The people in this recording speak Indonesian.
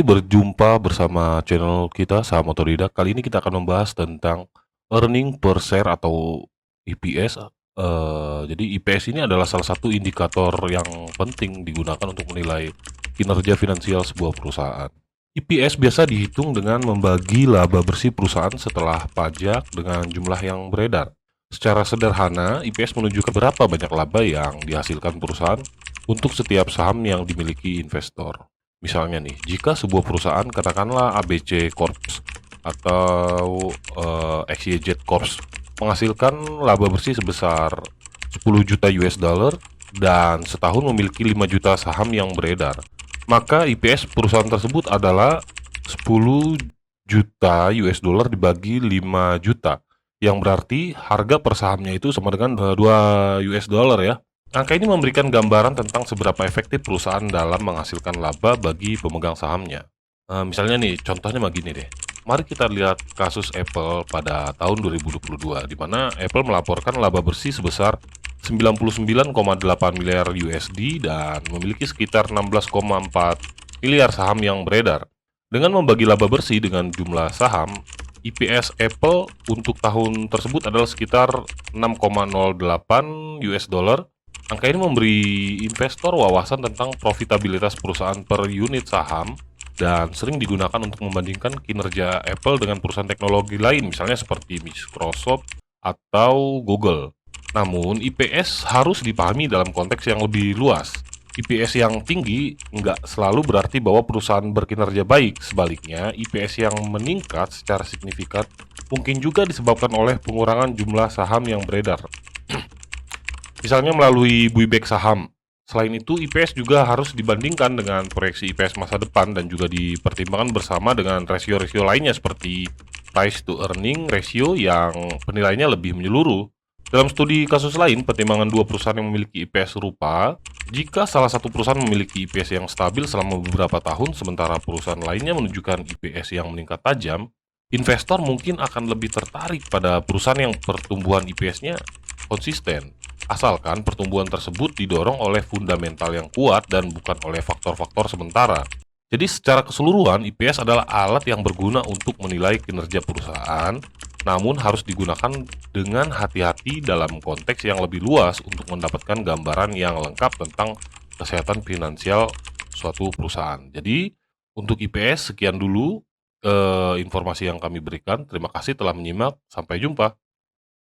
Berjumpa bersama channel kita Saham Otodidak. Kali ini kita akan membahas tentang earning per share atau EPS. Jadi EPS ini adalah salah satu indikator yang penting digunakan untuk menilai kinerja finansial sebuah perusahaan. EPS biasa dihitung dengan membagi laba bersih perusahaan setelah pajak dengan jumlah yang beredar. Secara sederhana, EPS menunjukkan berapa banyak laba yang dihasilkan perusahaan untuk setiap saham yang dimiliki investor. Misalnya nih, jika sebuah perusahaan katakanlah ABC Corps atau XYZ Corps menghasilkan laba bersih sebesar 10 juta US dollar dan setahun memiliki 5 juta saham yang beredar, maka IPS perusahaan tersebut adalah 10 juta US dollar dibagi 5 juta, yang berarti harga per sahamnya itu sama dengan 2 US dollar ya. Angka ini memberikan gambaran tentang seberapa efektif perusahaan dalam menghasilkan laba bagi pemegang sahamnya. Misalnya nih, contohnya begini deh. Mari kita lihat kasus Apple pada tahun 2022, di mana Apple melaporkan laba bersih sebesar 99,8 miliar USD dan memiliki sekitar 16,4 miliar saham yang beredar. Dengan membagi laba bersih dengan jumlah saham, EPS Apple untuk tahun tersebut adalah sekitar 6,08 US dollar. Angka ini memberi investor wawasan tentang profitabilitas perusahaan per unit saham dan sering digunakan untuk membandingkan kinerja Apple dengan perusahaan teknologi lain, misalnya seperti Microsoft atau Google. Namun, IPS harus dipahami dalam konteks yang lebih luas. IPS yang tinggi nggak selalu berarti bahwa perusahaan berkinerja baik. Sebaliknya, IPS yang meningkat secara signifikan mungkin juga disebabkan oleh pengurangan jumlah saham yang beredar, misalnya melalui buyback saham. Selain itu, IPS juga harus dibandingkan dengan proyeksi IPS masa depan dan juga dipertimbangkan bersama dengan rasio-rasio lainnya seperti price to earning ratio yang penilaiannya lebih menyeluruh. Dalam studi kasus lain, pertimbangan dua perusahaan yang memiliki IPS serupa, jika salah satu perusahaan memiliki IPS yang stabil selama beberapa tahun, sementara perusahaan lainnya menunjukkan IPS yang meningkat tajam, investor mungkin akan lebih tertarik pada perusahaan yang pertumbuhan IPS-nya konsisten, asalkan pertumbuhan tersebut didorong oleh fundamental yang kuat dan bukan oleh faktor-faktor sementara. Jadi secara keseluruhan, IPS adalah alat yang berguna untuk menilai kinerja perusahaan, namun harus digunakan dengan hati-hati dalam konteks yang lebih luas untuk mendapatkan gambaran yang lengkap tentang kesehatan finansial suatu perusahaan. Jadi, untuk IPS sekian dulu informasi yang kami berikan. Terima kasih telah menyimak. Sampai jumpa.